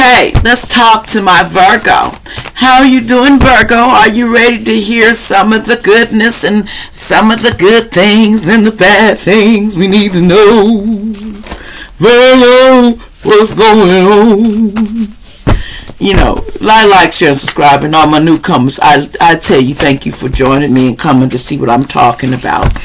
Okay, let's talk to my Virgo. How are you doing, Virgo? Are you ready to hear some of the goodness and some of the good things and the bad things we need to know? Virgo, what's going on? You know, like, share, and subscribe, and all my newcomers, I tell you, thank you for joining me and coming to see what I'm talking about.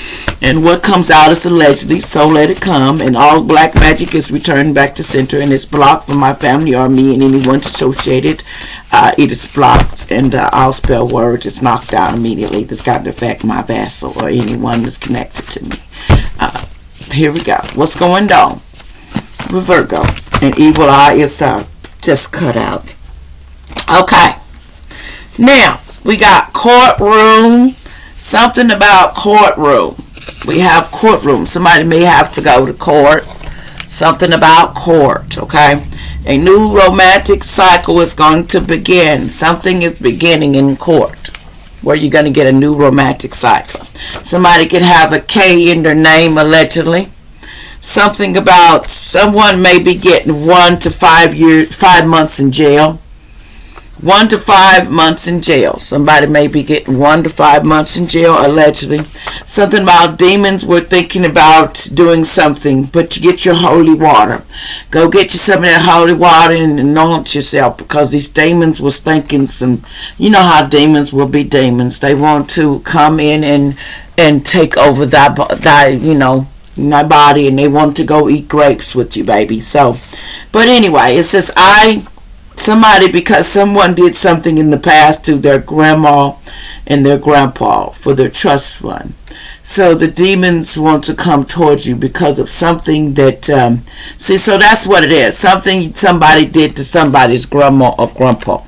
And what comes out is allegedly, so let it come. And all black magic is returned back to center, and it's blocked from my family or me and anyone associated. It is blocked, and I'll spell word. It's knocked out immediately. This got to affect my vassal or anyone that's connected to me. Here we go. What's going on with Virgo? And evil eye is just cut out. Okay, now we got courtroom, something about courtroom. We have courtroom. Somebody may have to go to court. Something about court, okay? A new romantic cycle is going to begin. Something is beginning in court where you're going to get a new romantic cycle. Somebody could have a K in their name, allegedly. Something about someone may be getting 1 to 5 months in jail. 1 to 5 months in jail. Somebody may be getting 1 to 5 months in jail, allegedly. Something about demons were thinking about doing something, but you get your holy water. Go get you some of that holy water and anoint yourself, because these demons was thinking some, you know how demons will be demons. They want to come in and take over thy my body, and they want to go eat grapes with you, baby. So, but anyway, it says somebody, because someone did something in the past to their grandma and their grandpa for their trust fund. So the demons want to come towards you because of something that, so that's what it is. Something somebody did to somebody's grandma or grandpa.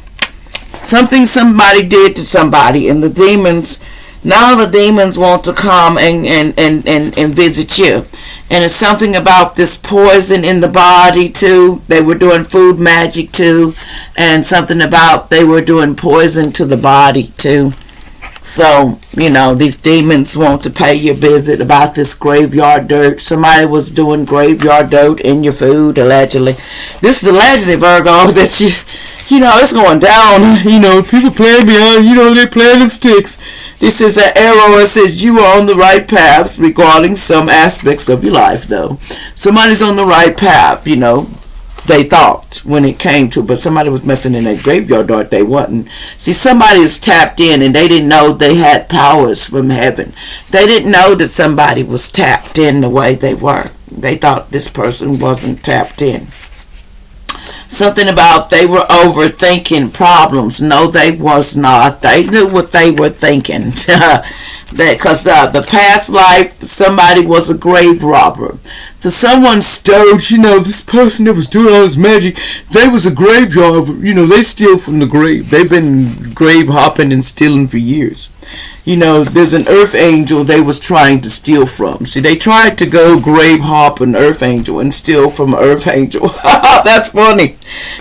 Something somebody did to somebody, and the demons, now the demons want to come and visit you. And it's something about this poison in the body too. They were doing food magic too. And something about they were doing poison to the body too. So, these demons want to pay your visit about this graveyard dirt. Somebody was doing graveyard dirt in your food, allegedly. This is allegedly, Virgo, that it's going down. People playing behind, they playing them sticks. This is an arrow. It says you are on the right path regarding some aspects of your life, though. Somebody's on the right path, they thought when it came to, but somebody was messing in that graveyard dirt. They wasn't. See, somebody is tapped in, and they didn't know they had powers from heaven. They didn't know that somebody was tapped in the way they were. They thought this person wasn't tapped in. Something about they were overthinking problems. No, they was not. They knew what they were thinking. Because the past life, somebody was a grave robber. So someone stole, this person that was doing all this magic, they was a grave robber. They steal from the grave. They've been grave hopping and stealing for years. There's an earth angel they was trying to steal from. See, they tried to go grave hop an earth angel and steal from an earth angel. That's funny.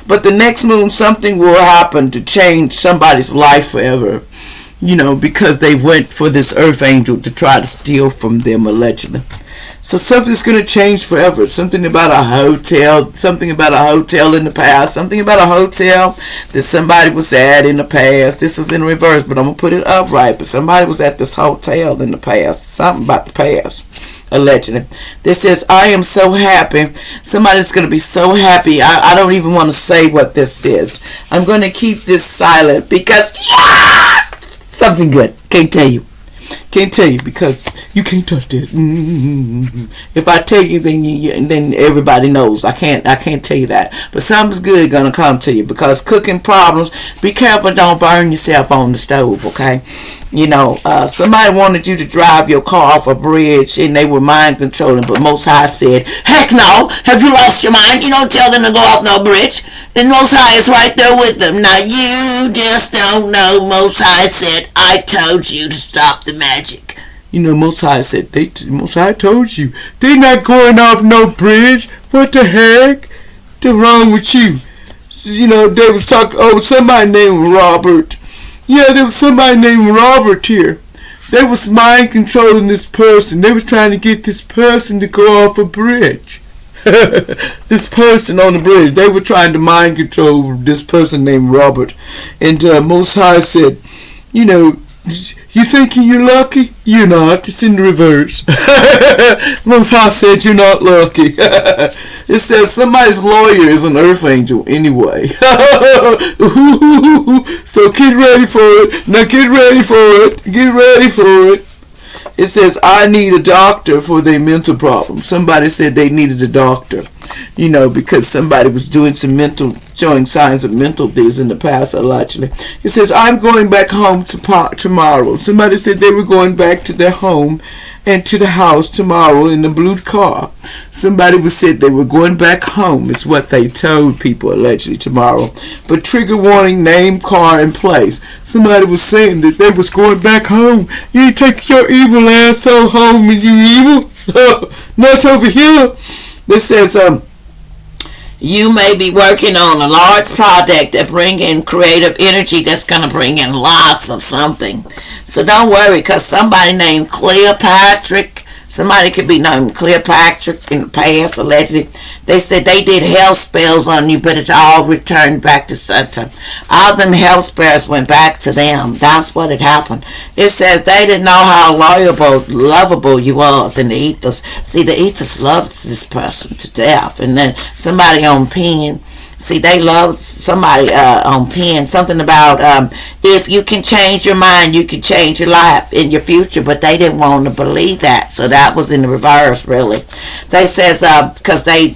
But the next moon, something will happen to change somebody's life forever. Because they went for this earth angel to try to steal from them, allegedly. So something's going to change forever. Something about a hotel. Something about a hotel in the past. Something about a hotel that somebody was at in the past. This is in reverse, but I'm going to put it upright. But somebody was at this hotel in the past. Something about the past, allegedly. This says, I am so happy. Somebody's going to be so happy. I don't even want to say what this is. I'm going to keep this silent because, something good. Can't tell you because you can't touch this. If I tell you, then everybody knows. I can't tell you that. But something's good gonna come to you, because cooking problems. Be careful, don't burn yourself on the stove. Okay. Somebody wanted you to drive your car off a bridge, and they were mind controlling. But Most High said, "Heck no! Have you lost your mind? You don't tell them to go off no bridge." And Most High is right there with them. Now you just don't know. Most High said, "I told you to stop the magic." Most High said, Most High told you. They not going off no bridge. What the heck? What's wrong with you? They was talking, somebody named Robert. Yeah, there was somebody named Robert here. They was mind controlling this person. They was trying to get this person to go off a bridge. this person on the bridge, they were trying to mind control this person named Robert. And Most High said, you know, you thinking you're lucky? You're not. It's in the reverse. Most High said you're not lucky. It says somebody's lawyer is an earth angel anyway. So get ready for it. Now get ready for it. Get ready for it. It says, I need a doctor for their mental problem. Somebody said they needed a doctor, you know, because somebody was doing showing signs of mental things in the past, allegedly. It says, I'm going back home tomorrow. Somebody said they were going back to their home and to the house tomorrow in the blue car. Somebody said they were going back home, is what they told people, allegedly, tomorrow. But trigger warning, name, car, and place. Somebody was saying that they was going back home. You ain't take your evil asshole home, and you evil. Not over here. It says, you may be working on a large project that bring in creative energy that's going to bring in lots of something. So don't worry, because somebody named Cleopatra, somebody could be named Cleopatra in the past, allegedly. They said they did hell spells on you, but it's all returned back to Satan. All them hell spells went back to them. That's what had happened. It says they didn't know how lovable you was in the ethers. See, the ethers loved this person to death. And then somebody on pen, see, they loved somebody on pen, something about if you can change your mind, you can change your life in your future, but they didn't want to believe that, so that was in the reverse, really. They says, because they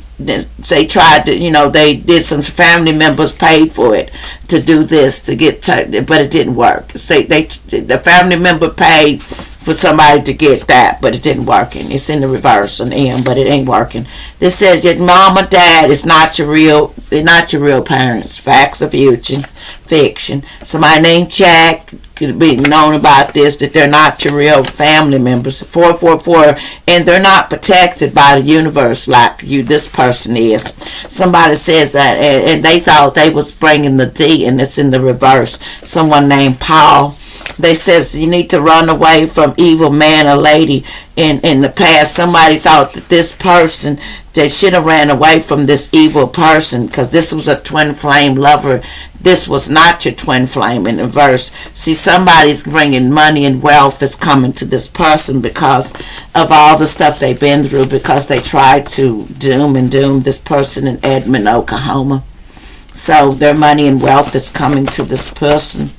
tried to, you know, they did, some family members paid for it to do this, to get, but it didn't work. See, the family member paid for somebody to get that, but it didn't work. And it's in the reverse on M, but it ain't working. This says your mom or dad is not your real, they're not your real parents. Facts of fiction. Somebody named Jack could be known about this, that they're not your real family members. 444, and they're not protected by the universe like this person is. Somebody says that, and they thought they was bringing the D, and it's in the reverse. Someone named Paul. They says you need to run away from evil man or lady. In the past, somebody thought that this person, they should have ran away from this evil person, because this was a twin flame lover. This was not your twin flame in the verse. See, somebody's bringing money and wealth is coming to this person because of all the stuff they've been through, because they tried to doom this person in Edmond, Oklahoma. So their money and wealth is coming to this person.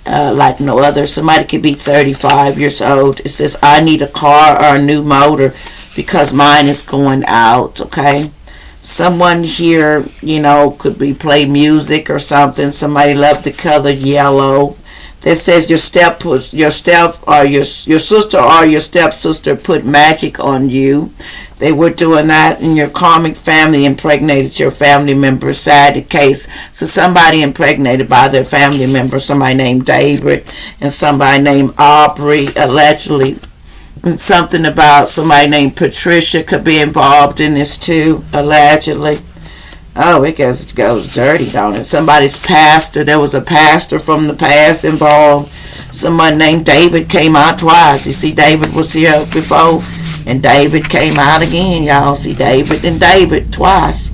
Like no other. Somebody could be 35 years old. It says, I need a car or a new motor because mine is going out. Okay. Someone here, you know, could be play music or something. Somebody loved the color yellow. That says your sister or your stepsister put magic on you. They were doing that, and your karmic family impregnated your family member. Sad case. So somebody impregnated by their family member, somebody named David and somebody named Aubrey, allegedly. And something about somebody named Patricia could be involved in this too, allegedly. Oh, it goes dirty, don't it? Somebody's pastor. There was a pastor from the past involved. Someone named David came out twice. You see, David was here before, and David came out again, y'all. See, David and David twice.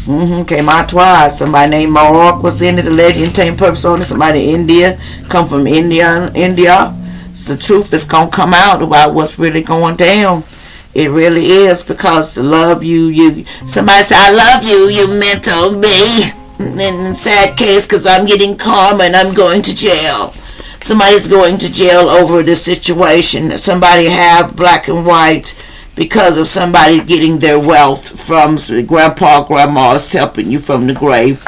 Came out twice. Somebody named Mark was in it. The legend, team purpose on it. Somebody in India, come from India. So the truth is going to come out about what's really going down. It really is, because to love you. Somebody say, I love you, you mental me. In sad case, because I'm getting karma and I'm going to jail. Somebody's going to jail over this situation. Somebody have black and white because of somebody getting their wealth from grandpa, grandma is helping you from the grave.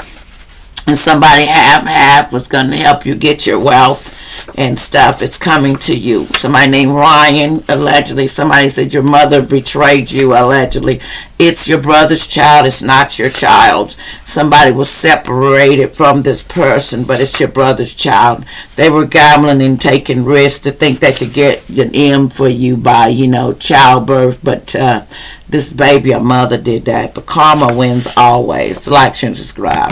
And somebody half was going to help you get your wealth and stuff. It's coming to you. Somebody named Ryan, allegedly. Somebody said your mother betrayed you, allegedly. It's your brother's child. It's not your child. Somebody was separated from this person, but it's your brother's child. They were gambling and taking risks to think they could get an M for you by, childbirth. But this baby, a mother did that. But karma wins always. Like and subscribe.